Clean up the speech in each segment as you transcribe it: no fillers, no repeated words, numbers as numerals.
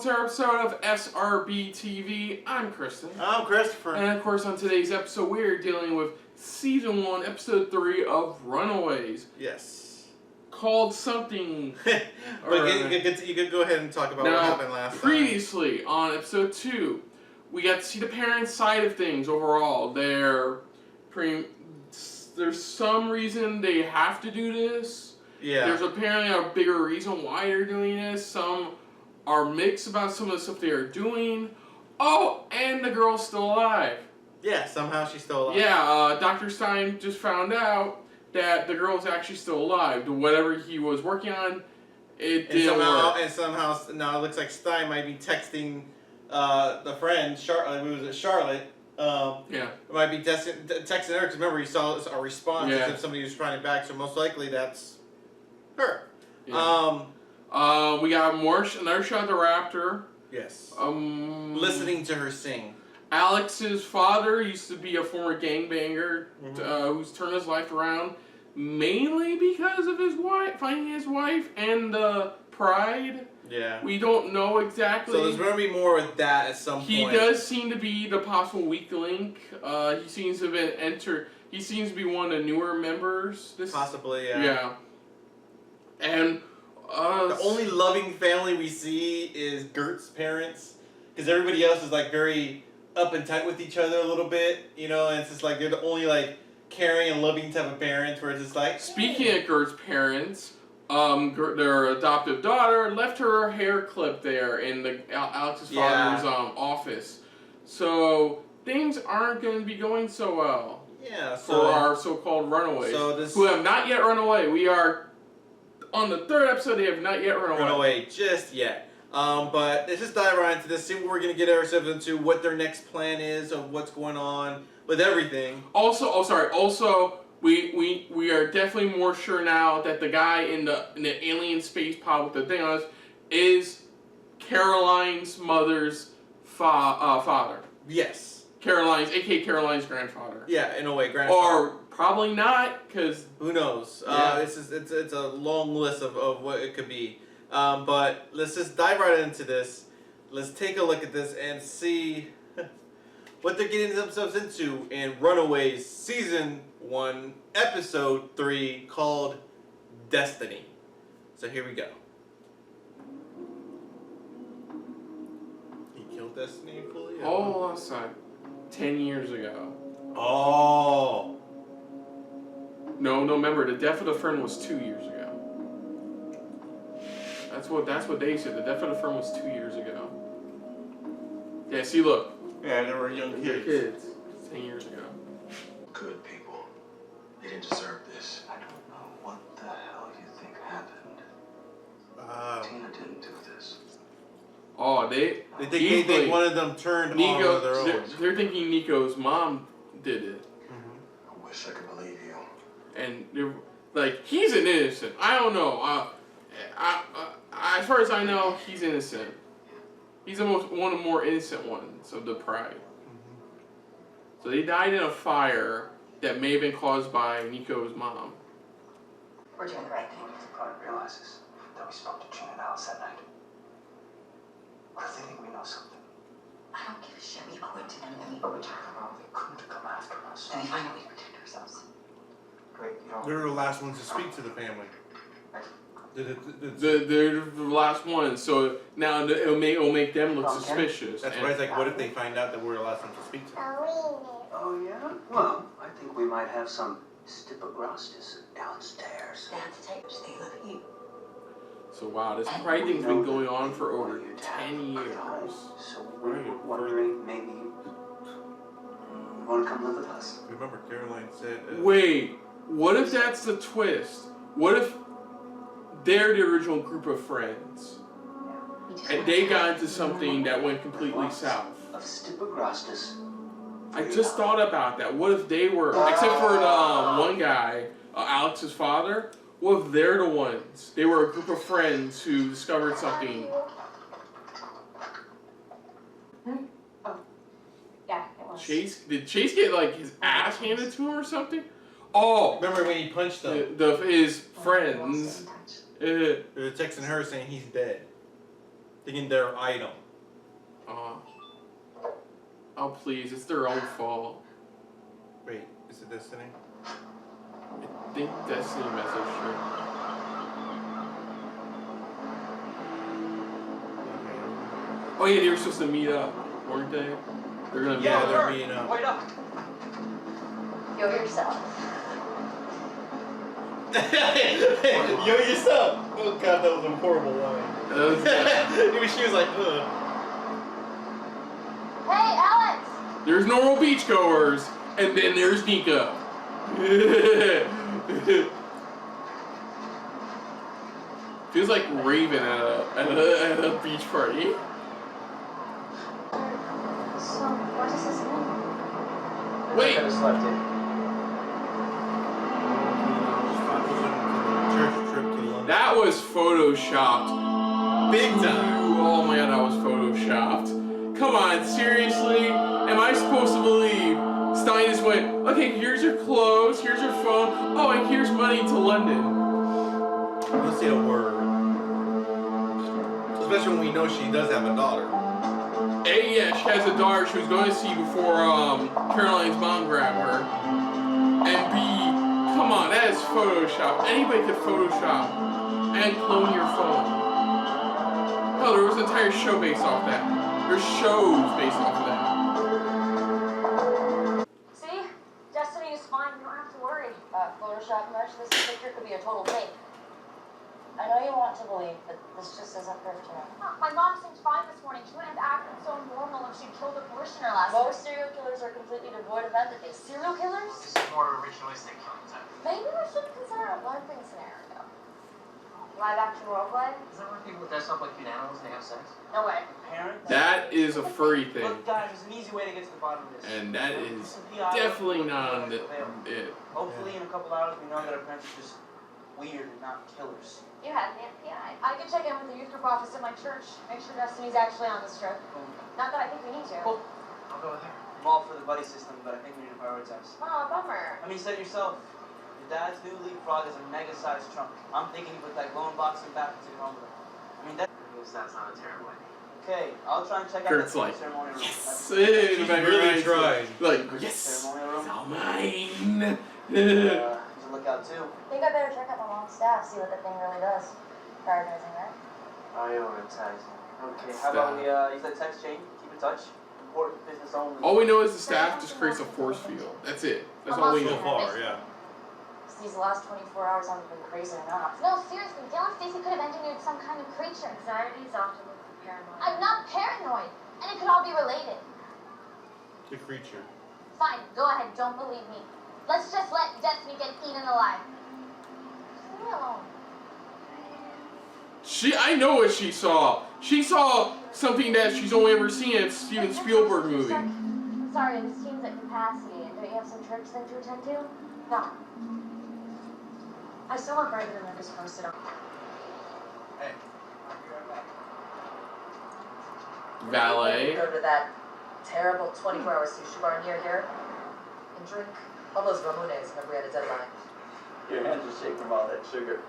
it's our episode of SRBTV. I'm Kristen. I'm Christopher. And of course on today's episode we're dealing with Season 1, Episode 3 of Runaways. Yes. Called something... But you could go ahead and talk about what happened last time. Previously, on Episode 2, we got to see the parents' side of things overall. There's some reason they have to do this. Yeah. There's apparently a bigger reason why they're doing this. Some are mixed about some of the stuff they are doing. Oh, and the girl's still alive. Yeah, somehow she's still alive. Yeah, Dr. Stein just found out that the girl's actually still alive. Whatever he was working on, it didn't work. And somehow, now it looks like Stein might be texting the friend, Charlotte. Yeah. Might be texting her, because remember, he saw a response as if somebody was trying it back, so most likely that's her. Yeah. We got another shot of the raptor. Yes. Listening to her sing. Alex's father used to be a former gangbanger who's turned his life around mainly because of his wife, finding his wife, and the pride. Yeah. We don't know exactly. So there's going to be more with that at some point. He does seem to be the possible weak link. He seems to have He seems to be one of the newer members. Possibly, yeah. Yeah. And the only loving family we see is Gert's parents, because everybody else is like very up and tight with each other a little bit, you know, and it's just like they're the only like caring and loving type of parents where it's just like... Speaking of Gert's parents, their adoptive daughter left her hair clip there in Alex's father's office. So things aren't going to be going so well for our so-called runaways, who have not yet run away. We are on the third episode. They have not yet run away just yet. But let's just dive right into this, see what we're going to get ourselves into, what their next plan is, of what's going on with everything. Also, we are definitely more sure now that the guy in the alien space pod with the thing on us is Caroline's mother's father. Yes. aka Caroline's grandfather. Yeah, in a way, grandfather. Or probably not, because... Who knows? Yeah. It's a long list of what it could be. But let's just dive right into this. Let's take a look at this and see what they're getting themselves into in Runaways Season 1, Episode 3, called Destiny. So here we go. He killed Destiny fully? Oh, last time. 10 years ago. Oh. No, remember, the death of the friend was 2 years ago. That's what they said. The death of the friend was 2 years ago. Yeah, see, look. Yeah, they were young kids. 10 years ago. Good people. They didn't deserve this. I don't know what the hell you think happened. Tina didn't do this. Oh, they think one of them turned on one of their own. They're thinking Nico's mom did it. I wish I could believe you. And they're like, he's an innocent. I don't know. As far as I know, he's innocent. He's one of the more innocent ones of the pride. So they died in a fire that may have been caused by Nico's mom. We're doing the right thing. The pride realizes that we spoke to Gina and Alice that night. What if they think we know something? I don't give a shit. We owe it to them, and we owe it to her. They couldn't have come after us. Then we find out we protect ourselves. Great, you know. They were the last ones to speak to the family. They're the last ones, so now it'll make them look suspicious. That's why it's like, what if they find out that we're the last ones to speak to? Oh, yeah? Well, I think we might have some stipagrostis downstairs. That's the type they love you. So wow, this pride thing's been going on for over 10 years. So we're wondering, maybe you want to come live with us? Remember, Caroline said... Wait, what if that's the twist? What if they're the original group of friends, and they got into something that went completely south? Of stipagrostis. I just thought about that. What if they were, except for the one guy, Alex's father, what if they're the ones? They were a group of friends who discovered something. Oh. Yeah, it was. Did Chase get like his ass handed to him or something? Oh, remember when he punched them? His friends. They're texting her saying he's dead. Thinking their item. Oh please, it's their own fault. Wait, is it Destiny? I think Destiny messaged her. Oh yeah, they were supposed to meet up, weren't they? They're gonna meet Yeah, up. they're meeting up. Wait up! Yo yourself. Yo, yourself! Oh god, that was a horrible line. Even she was like, ugh. Hey, Alex! There's normal beachgoers, and then there's Nico. Feels like Raven at a beach party. So, what does this mean? Wait. I could have slept in. Church trip to London. That was photoshopped. Big time. Oh my god, that was photoshopped. Come on, seriously? Am I supposed to believe Stein just went, okay, here's your clothes, here's your phone, oh, and here's money to London. Let's say a word. Especially when we know she does have a daughter. A, yeah, she has a daughter she was going to see before Caroline's mom grabbed her. And B, come on, that is Photoshop. Anybody could Photoshop and clone your phone. No, there was an entire show based off that. There's shows based off of that. See? Destiny is fine. You don't have to worry. Photoshop much? This picture could be a total fake. I know you want to believe, but this just isn't fair to me. My mom seemed fine this morning. She wouldn't have acted so normal if she'd killed a parishioner last night. Most serial killers are completely devoid of empathy. Serial killers? This is more originalistic killing time. Maybe we should consider a one-thing scenario. Live action roleplay? Is that where people dress up like cute animals and they have sex? No way. Parents? That is a furry thing. Look, guys, there's an easy way to get to the bottom of this. And that is Some PI definitely not on available. it. Hopefully, in a couple hours, we know that our parents are just weird and not killers. You had the FBI. I could check in with the youth group office at my church. Make sure Destiny's actually on this trip. Not that I think we need to. Cool. I'll go with her. I'm all for the buddy system, but I think we need to prioritize. Oh, bummer. I mean, you said it yourself. Your dad's new leapfrog is a mega-sized trunk. I'm thinking you put that glowing box in back and take it home with him. I mean, That's not a terrible idea. okay, I'll try and check out Kurt's the like, ceremonial room. yes! She's really trying. Like, yes! Ceremonial room. It's all mine! He's a lookout too. Think I better check out the long staff, see what the thing really does. Prioritizing, right? Prioritizing. Okay, how about we use that text chain, keep in touch, important business only. All we know is the staff just creates a force field. That's it. That's all we So know. far, yeah. These last 24 hours haven't been crazy enough. No, seriously, Dale and Stacey could have engineered some kind of creature. Anxiety is often linked with paranoia. I'm not paranoid, and it could all be related. The creature. Fine, go ahead, don't believe me. Let's just let Destiny get eaten alive. Leave me alone. I know what she saw. She saw something that she's only ever seen in a Steven Spielberg movie. Sorry, this team's at capacity. Don't you have some church thing to attend to? No. I still want Brandon and Lucas posted on. Hey, I'll be right back. Valet. Go to that terrible 24-hour sushi bar near here and drink all those ramones whenever we had a deadline. Your hands are shaking from all that sugar.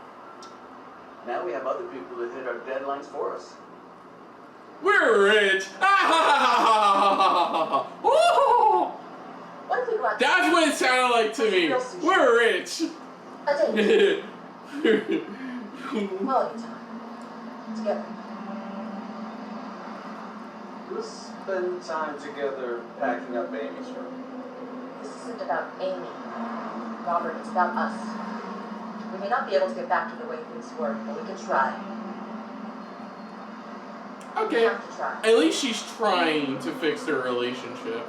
Now we have other people that hit our deadlines for us. We're rich. What if we go out to That's what it sounded like to me. We're rich. a date? Quality time. Together. Let's spend time together packing up Amy's room. This isn't about Amy. Robert, it's about us. We may not be able to get back to the way things were, but we can try. We Okay. have to try. At least she's trying to fix their relationship.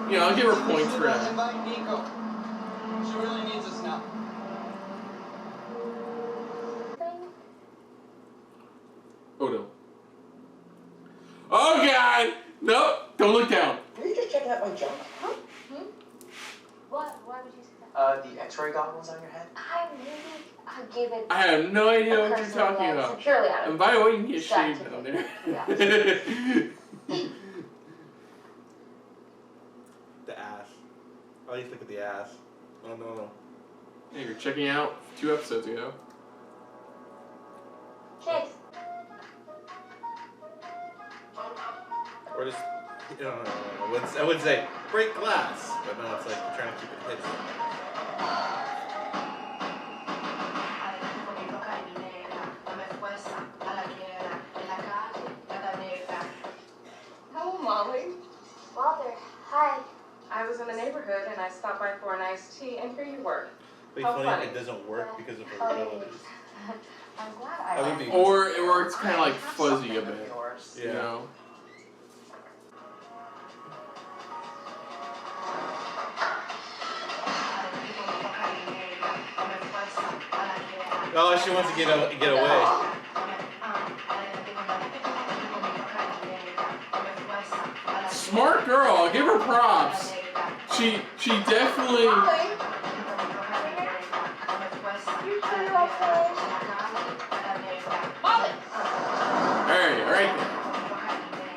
You know, I'll give her points for that. Invite Nico. She really needs us now. Oh no. Oh god! Nope! Don't look down. Were you just checking out my junk? What? Why would you say that? The X-ray goggles on your head? I gave it. I have no idea what you're personal talking lens, about. purely out of And by the way, you can get Distracted. shaved down there. The ass. I used to look at the ass. Oh no. Hey, you're checking out 2 episodes ago. Chase. Or just, I wouldn't say break glass, but no, it's like you're trying to keep it hidden. Hello, Molly. Walter, hi. I was in the neighborhood and I stopped by for an iced tea, and here you were. But How funny, funny. it doesn't work because of her Oh, abilities. I'm glad I That would be- Or it's kind of like fuzzy a bit. Yours. You know. Oh, she wants to get away. Smart girl. I'll give her props. She definitely. Hey, right there.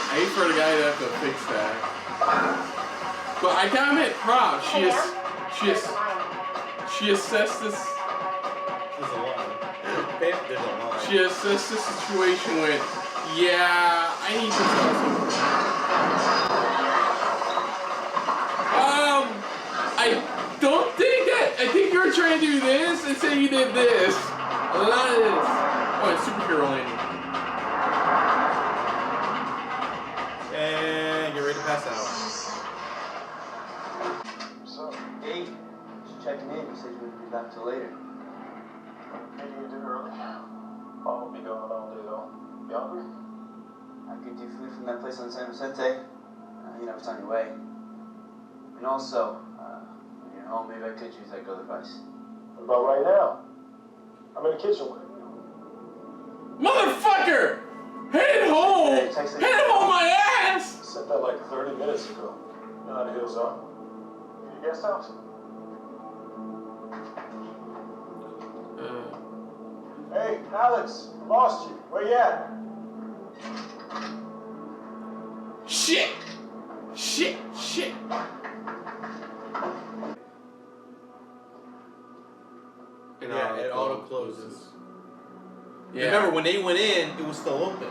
I hate for the guy to have to fix that. But I gotta admit, props. She assessed this. There's a line. There's a line. She assessed the situation with, yeah, I need to tell something. I don't think that. I think you were trying to do this and say you did this. A lot of this. Oh, it's superhero landing. And get ready to pass out. So, Hey, just checking in. You said you wouldn't be back till later. maybe you did early. Mom will be gone all day though. You hungry? I could do food from that place on San Vicente. You know, it's on your way. And also, when you're home, maybe I could use that grill device. What about right now? I'm in the kitchen with you. Motherfucker! Headed home! Hey, text it. Headed home my ass! Sent that like 30 minutes ago. You know how the hills are. Your guest house? Hey, Alex, lost you. Where you at? Shit! Yeah, it auto closes. Yeah. Remember, when they went in, it was still open.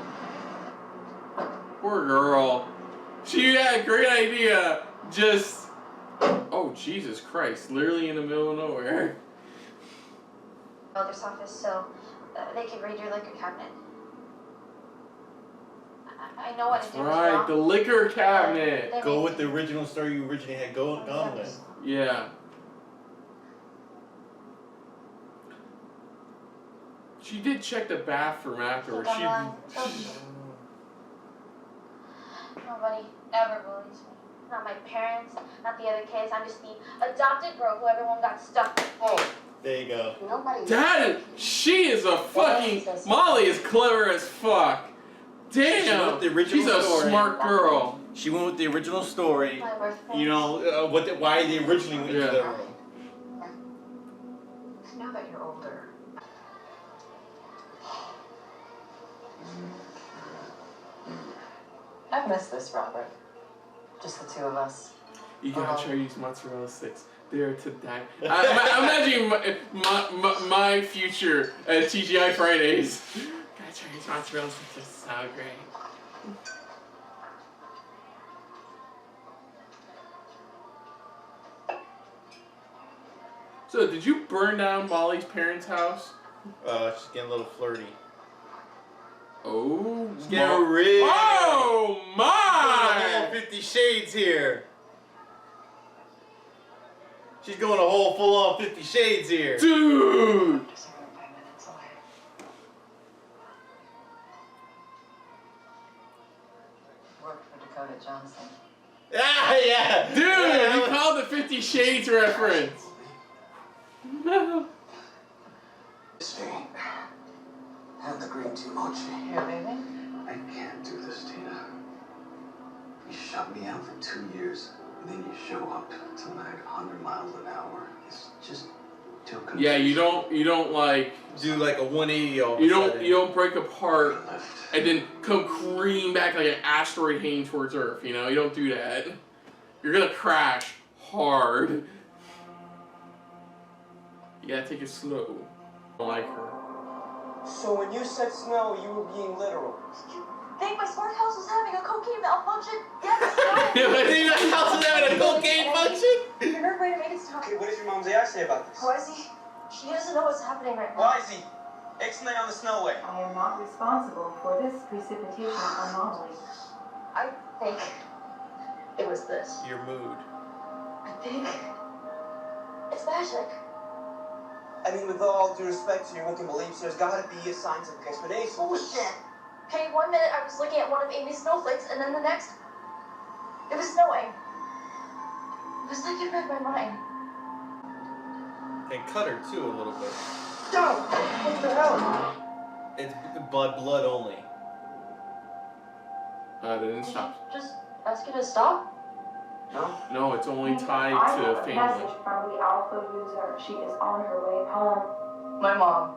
Poor girl. She had a great idea. Just. Oh, Jesus Christ. Literally in the middle of nowhere. Elder's office so they could raid your liquor cabinet. I know what That's to do. right, the liquor cabinet. Go with the original story you originally had gone with. Yeah. She did check the bathroom afterwards. Nobody ever bullies me. Not my parents, not the other kids. I'm just the adopted girl who everyone got stuck with. There you go. Nobody. She is a fucking. Molly is clever as fuck. Damn. She went with the original She's a story. smart girl. She went with the original story. My birthday. You know why they originally went to Yeah. their room. Now that you're older. I've missed this, Robert. Just the two of us. You gotta try these mozzarella sticks. They're to die. I'm imagining my future at TGI Fridays. Gotta try these mozzarella sticks. They're so great. So, did you burn down Molly's parents' house? She's getting a little flirty. Oh, She's getting real. Oh my! 50 Shades here. She's going a whole full-on 50 Shades here. Dude! Worked for Dakota Johnson. Ah, yeah. Dude, Yeah, you called the 50 Shades reference. No. Stay. Have the green tea mochi. Here, baby. I can't do this, Tina. You shut me out for 2 years, and then you show up tonight 100 miles an hour. It's just too confusing. Yeah, you don't like do like a 180 all of a you sudden. don't break apart Lift. and then come careening back like an asteroid heading towards Earth. You know, you don't do that. You're gonna crash hard. You gotta take it slow. I don't like her. So when you said snow, you were being literal. Think my smart house was having a cocaine malfunction? Yes, My house is having a cocaine function? You're not ready to make it stop. Okay, what does your mom's AI say about this? Why is he? She doesn't know what's happening right now. Why is he? X-nay on the snowway. I am not responsible for this precipitation anomaly. I think it was this. Your mood. I think it's magic. I mean, with all due respect to your working beliefs, there's gotta be a scientific explanation. Bullshit. Okay, 1 minute I was looking at one of Amy's snowflakes, and then the next, it was snowing. It was like it read my mind. And cut her too a little bit. No! What the hell? It's blood only. It didn't stop. Just ask you to stop? No? No, it's only tied I have to a family. message from the Alpha user. She is on her way home. My mom.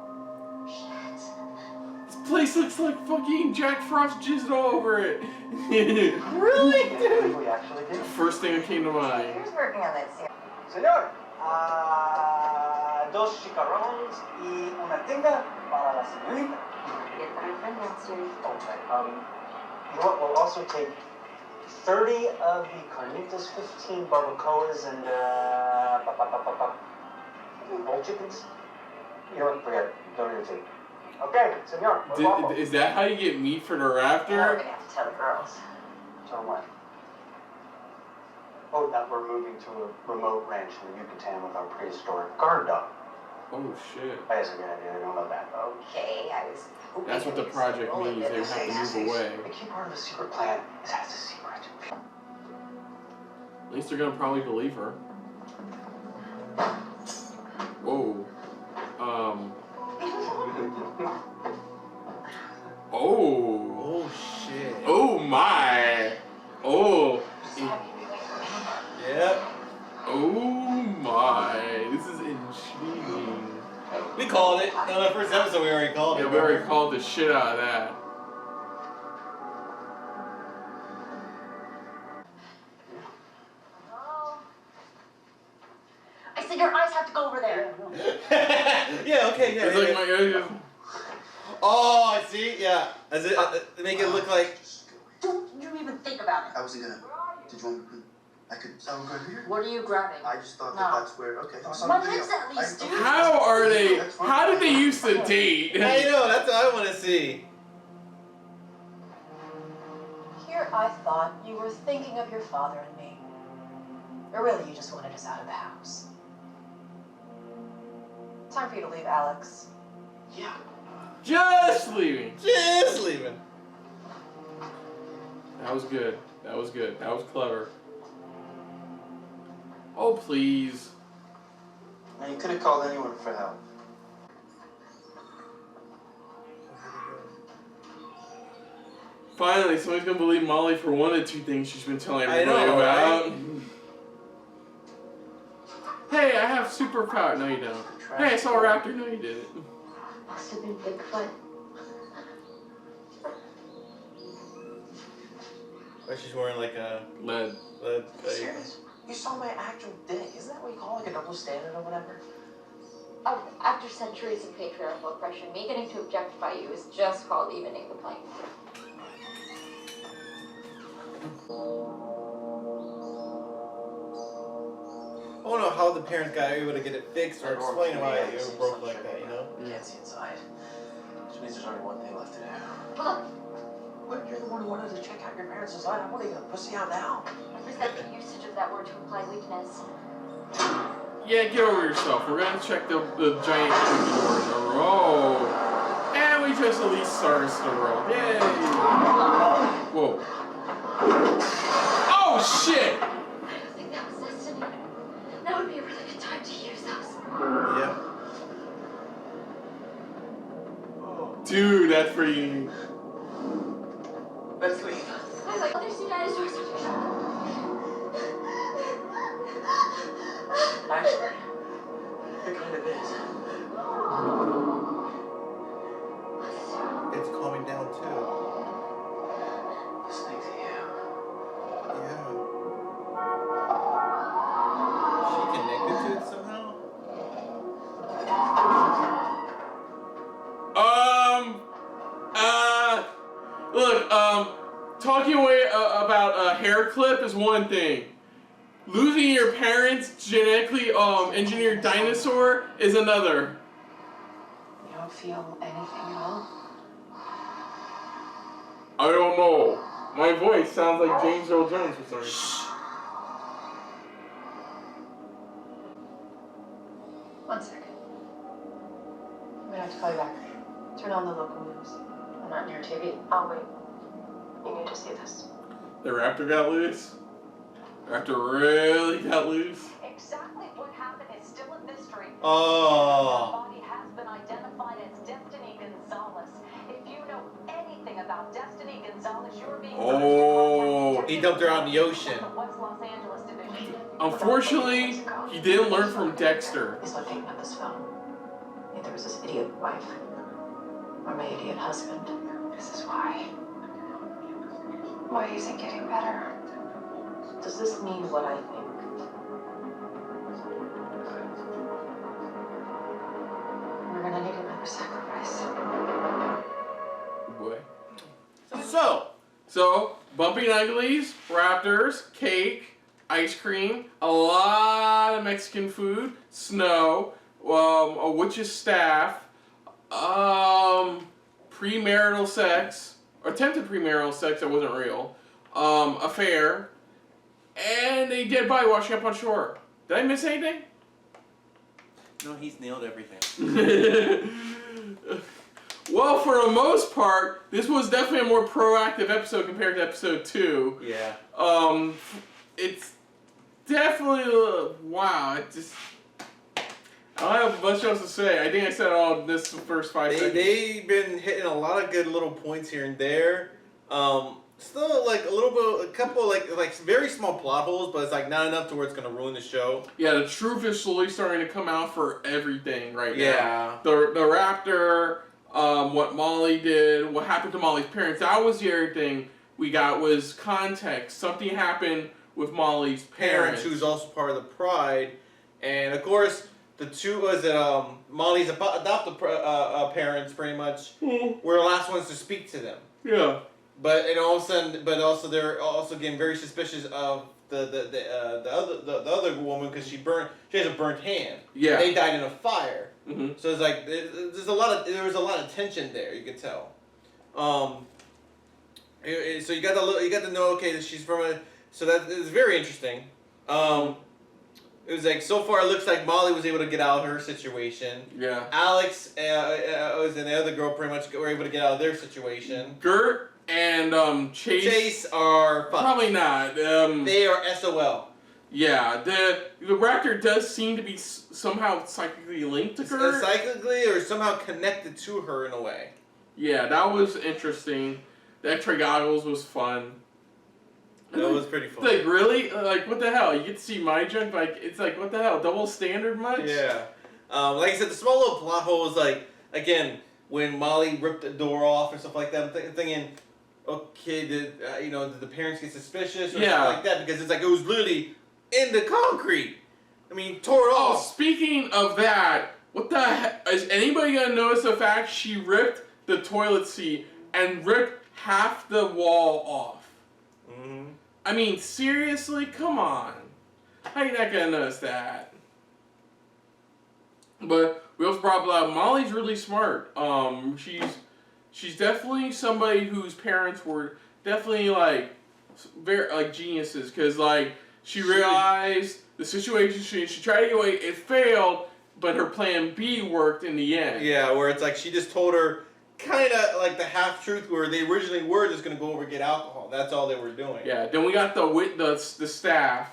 This place looks like fucking Jack Frost jizzed all over it. Really? Dude. We actually did. First thing that came to mind. Who's working on that scene? Señor, dos chicharrones y una tinga para la señorita. Get that friend downstairs. Okay. You know what? We'll also take 30 of the carnitas, 15 barbacoas, and whole chickens. You know what? Forget it. Don't irritate. Okay, señor. Is that how you get meat for the We're rafter? gonna have to tell the girls. So what? Oh, that we're moving to a remote ranch in the Yucatan with our prehistoric guard dog. Oh shit. That's a good idea. I don't know that. Okay, I was hoping That's what the it was project all means. of They it. have to move away. The key part of the secret plan is that it's a secret. At least they're gonna probably believe her. Whoa. Oh. Oh shit. Oh my. Oh. Yep. Oh my. This is intriguing. We called it. On the first episode, we already called it. Yeah, we already called the shit out of that. Oh. I said your eyes have to go over there. Yeah. Okay. Yeah. It's yeah, like yeah. my Oh, I see. Yeah. As it make it look like. Don't you even think about it. I wasn't gonna. Did you want me? I could. That would go here. What are you grabbing? I just thought No. that that's where. Okay. My legs at least, dude. How are they? How did they used to date? I know. That's what I want to see. Here I thought you were thinking of your father and me. Or really, you just wanted us out of the house. Time for you to leave, Alex. Yeah. Just leaving. Just leaving. That was good. That was good. That was clever. Oh please. Now you could have called anyone for help. Finally, somebody's gonna believe Molly for one of the two things she's been telling I everybody know, about. right? Hey, I have superpower. No, you don't. Hey, I saw a raptor. No, you didn't. Must have been Bigfoot. Or she's wearing like a Lead. Serious? You saw my actual dick. Isn't that what you call like a double standard or whatever? After centuries of patriarchal oppression, me getting to objectify you is just called evening the playing field. I don't know how the parents got able to get it fixed or explain why it broke like that, you know? You can't see inside. Which means there's only one thing left to do. Look, What? You're the one who wanted to check out your parents' design. I'm only gonna pussy out now. I resent the usage of that word to imply weakness. Yeah, get over yourself. We're gonna check the giant cookie door in a row. And we just at least started the roll. Yay! Whoa. Oh shit! I don't think that was destiny. That would be a really good time to use those. Yeah. Dude, that's pretty. Let's leave. I was like, oh, there's two dinosaurs. Actually, it kind of is. It's calming down too. Listening to you. Yeah. She connected to it somehow? hair clip is one thing. Losing your parents' genetically engineered dinosaur is another. You don't feel anything at all? I don't know. My voice sounds like James Earl Jones for some reason. 1 second. I'm gonna have to call you back. Turn on the local news. I'm not near TV. I'll wait. You need to see this. The raptor got loose? The raptor really got loose? Exactly what happened is still a mystery. Oh. The body has been identified as Destiny Gonzalez. If you know anything about Destiny Gonzalez, you're being Oh, he dumped her out in the ocean. West Los Angeles Division. Unfortunately, he didn't learn from Dexter. Is what picked up this phone. Either it was his idiot wife or my idiot husband. This is why. Why isn't getting better? Does this mean what I think? We're gonna need another sacrifice. Boy. So, Bumping Uglies, raptors, cake, ice cream, a lot of Mexican food, snow, a witch's staff, premarital sex, or attempted premarital sex that wasn't real, affair, and a dead body washing up on shore. Did I miss anything? no, he's nailed everything. Well, for the most part, this was definitely a more proactive episode compared to episode 2. Yeah. It's definitely wow. It just I don't have much else to say. I think I said all of this the first 5 seconds. They've been hitting a lot of good little points here and there. Still like a couple like very small plot holes, but it's like not enough to where it's gonna ruin the show. Yeah, the truth is slowly starting to come out for everything right now. Yeah. The raptor, what Molly did, what happened to Molly's parents. That was the other thing we got was context. Something happened with Molly's parents. Who's also part of the Pride, and of course the two was Molly's adoptive parents pretty much were the last ones to speak to them. Yeah. But also they're also getting very suspicious of the other woman because she has a burnt hand. Yeah. They died in a fire. Mm-hmm. So it's like there was a lot of tension there. You could tell. So you got to know okay that she's from a so that is very interesting. It was like so far it looks like Molly was able to get out of her situation. Yeah. Alex and the other girl pretty much were able to get out of their situation. Gert and Chase are fucked. probably not. They are SOL. Yeah, the raptor does seem to be somehow psychically linked to Gert. Psychically or somehow connected to her in a way. Yeah, that was interesting. The X-ray goggles was fun. That was pretty fun. Like, really? Like, what the hell? You get to see my junk? Like, it's like, what the hell? Double standard much? Yeah. Like I said, the small little plot holes, like, again, when Molly ripped the door off and stuff like that, I'm thinking, okay, did the parents get suspicious or something like that? Because it's like, it was literally in the concrete. I mean, tore it off. Speaking of that, what the heck? Is anybody going to notice the fact she ripped the toilet seat and ripped half the wall off? Mm-hmm. I mean, seriously? Come on. How you not going to notice that? But we also brought up Molly's really smart. She's definitely somebody whose parents were definitely very geniuses because she realized the situation she tried to get away, it failed, but her plan B worked in the end. Yeah, where it's like she just told her kind of like the half truth where they originally were just gonna go over and get alcohol. That's all they were doing. Yeah. Then we got the staff,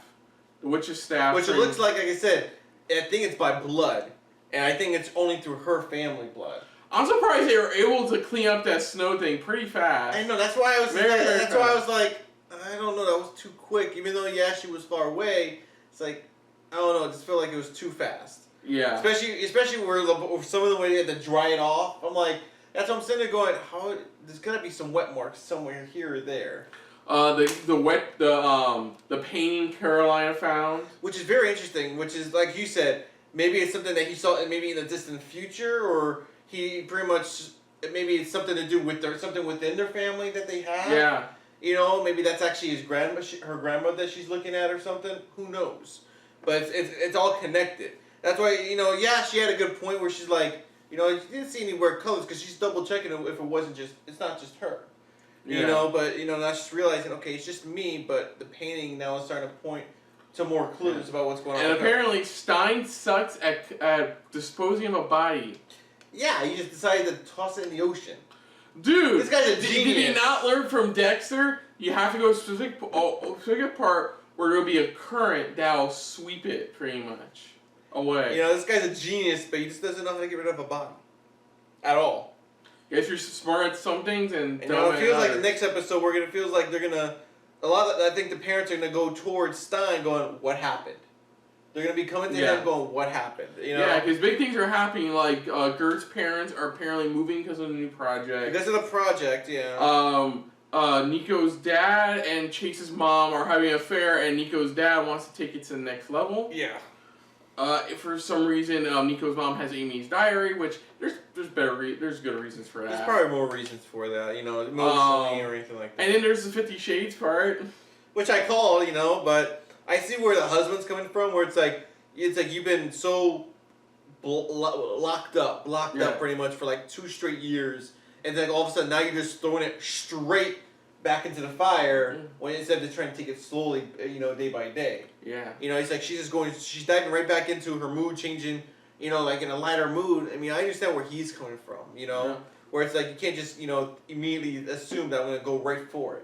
the witch's staff, which it looks like I said, I think it's by blood, and I think it's only through her family blood. I'm surprised they were able to clean up that snow thing pretty fast. I know. That's why I was. Very why I was like, I don't know. That was too quick. Even though she was far away. It's like, I don't know. I just felt like it was too fast. Yeah. Especially where some of the way they had to dry it off. I'm like, that's what I'm sitting there going. There's gotta be some wet marks somewhere here or there. The painting Carolina found, which is very interesting. Which is like you said, maybe it's something that he saw maybe in the distant future, or he pretty much maybe it's something to do with something within their family that they have. Yeah. You know, maybe that's actually his her grandma that she's looking at or something. Who knows? But it's all connected. That's why, you know, yeah, she had a good point where she's like, you know, you didn't see any weird colors because she's double checking if it wasn't just, it's not just her. Yeah. You know, but, you know, now she's realizing, okay, it's just me, but the painting now is starting to point to more clues about what's going on. And apparently Stein sucks at disposing of a body. Yeah, he just decided to toss it in the ocean. Dude, this guy's a genius. Did he not learn from Dexter? You have to go to a specific part where there'll be a current that'll sweep it pretty much away. You know, this guy's a genius, but he just doesn't know how to get rid of a body. At all. Guess you're smart at some things and you know, it feels like the next episode feels like they're gonna I think the parents are gonna go towards Stein going, what happened? They're gonna be coming to him going, what happened? You know? Yeah, because big things are happening. Like Gert's parents are apparently moving because of the new project. Because of the project, yeah. Nico's dad and Chase's mom are having an affair, and Nico's dad wants to take it to the next level. Yeah. For some reason, Nico's mom has Amy's diary, which there's good reasons for that. There's probably more reasons for that, you know, emotionally or anything like that. And then there's the 50 Shades part, which I call, you know, but I see where the husband's coming from, where it's like you've been so blocked up pretty much for like 2 straight years, and then all of a sudden now you're just throwing it straight back into the fire when instead of trying to take it slowly, you know, day by day. Yeah. You know, it's like she's diving right back into her mood changing, you know, like in a lighter mood. I mean, I understand where he's coming from, you know, where it's like you can't just, you know, immediately assume that I'm going to go right for it.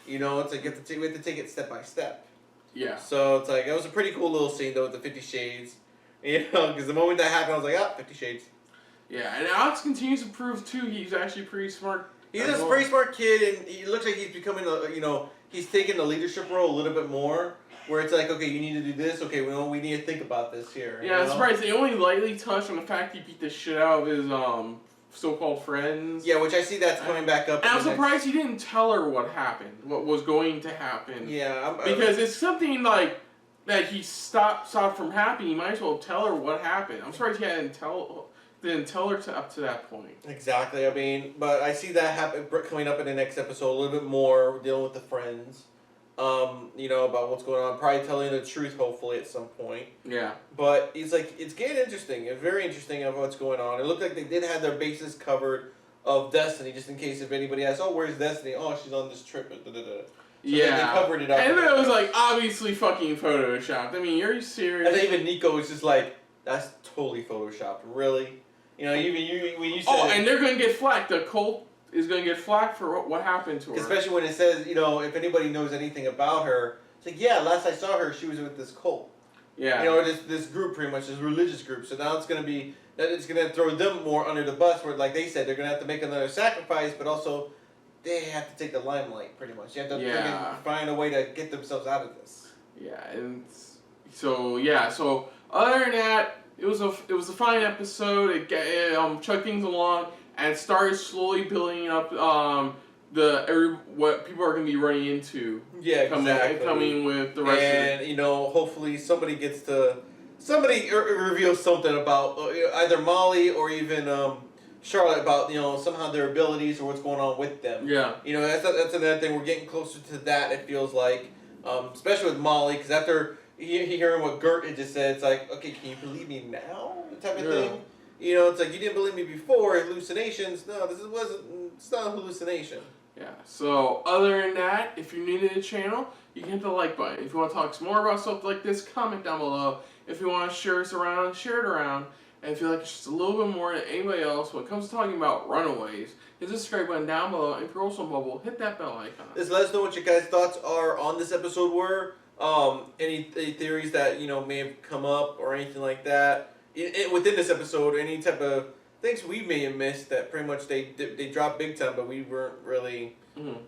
You know, it's like we have to take it step by step. Yeah. So it's like, it was a pretty cool little scene though with the 50 Shades. You know, because the moment that happened, I was like, 50 Shades. Yeah, and Alex continues to prove too he's actually pretty smart. He's a pretty smart kid, and he looks like he's becoming you know, he's taking the leadership role a little bit more. Where it's like, okay, you need to do this. Okay, we need to think about this here. Yeah, I'm surprised they only lightly touched on the fact he beat the shit out of his so-called friends. Yeah, which I see that's coming back up. And I'm surprised he didn't tell her what happened, what was going to happen. Yeah, because it's something like that he stopped from happening. He might as well tell her what happened. I'm surprised he didn't tell her up to that point. Exactly. I mean, but I see that coming up in the next episode a little bit more, dealing with the friends. You know, about what's going on. Probably telling the truth, hopefully, at some point. Yeah. But it's getting interesting. It's very interesting of what's going on. It looked like they did have their bases covered of Destiny, just in case if anybody asks, where's Destiny? Oh, she's on this trip. So yeah. They covered it up. And then it was like, obviously fucking photoshopped. I mean, are you serious? And then even Nico was just like, that's totally photoshopped. Really? You know, even when you said... Oh, and they're going to get flack. The cult is going to get flack for what happened to her. Especially when it says, you know, if anybody knows anything about her, it's like, yeah, last I saw her, she was with this cult. Yeah. You know, this group pretty much, this religious group. So now it's going to throw them more under the bus where, like they said, they're going to have to make another sacrifice, but also they have to take the limelight pretty much. You have to find a way to get themselves out of this. Yeah, and so other than that, it was a fine episode. It chugged things along and started slowly building up what people are going to be running into. Yeah, exactly. Coming with the rest of it. And, you know, hopefully somebody reveals something about either Molly or even Charlotte about, you know, somehow their abilities or what's going on with them. Yeah. You know, that's another thing. We're getting closer to that, it feels like. Especially with Molly, because after hearing what Gert had just said, it's like, okay, can you believe me now? Type of thing. You know, it's like, you didn't believe me before, hallucinations. No, it's not a hallucination. Yeah, so other than that, if you're new to the channel, you can hit the like button. If you want to talk some more about stuff like this, comment down below. If you want to share us around, share it around. And if you like it's just a little bit more than anybody else when it comes to talking about Runaways, hit the subscribe button down below. And if you're also on mobile, hit that bell icon. Just let us know what your guys' thoughts are on this episode were. Any theories that, you know, may have come up or anything like that. Within this episode, any type of things we may have missed that pretty much they dropped big time, but we weren't really,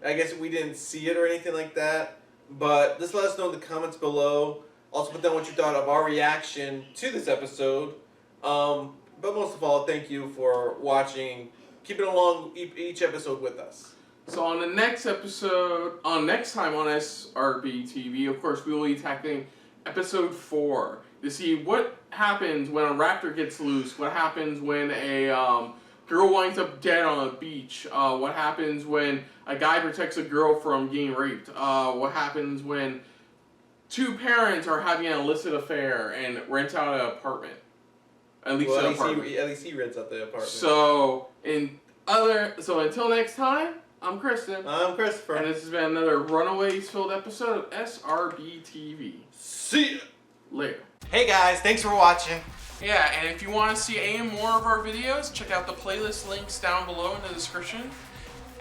I guess we didn't see it or anything like that. But just let us know in the comments below. Also put down what you thought of our reaction to this episode. But most of all, thank you for watching. Keep it along each episode with us. So on the next episode, next time on SRB TV, of course, we will be tackling episode 4 to see what happens when a raptor gets loose. What happens when a girl winds up dead on a beach. What happens when a guy protects a girl from getting raped? What happens when two parents are having an illicit affair and rent out an apartment? At least he rents out the apartment. So until next time, I'm Kristen. I'm Christopher. And this has been another Runaways filled episode of SRBTV. See ya! Later. Hey guys, thanks for watching. Yeah, and if you want to see any more of our videos, check out the playlist links down below in the description.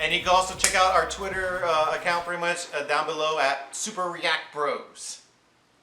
And you can also check out our Twitter account pretty much down below at Super React Bros.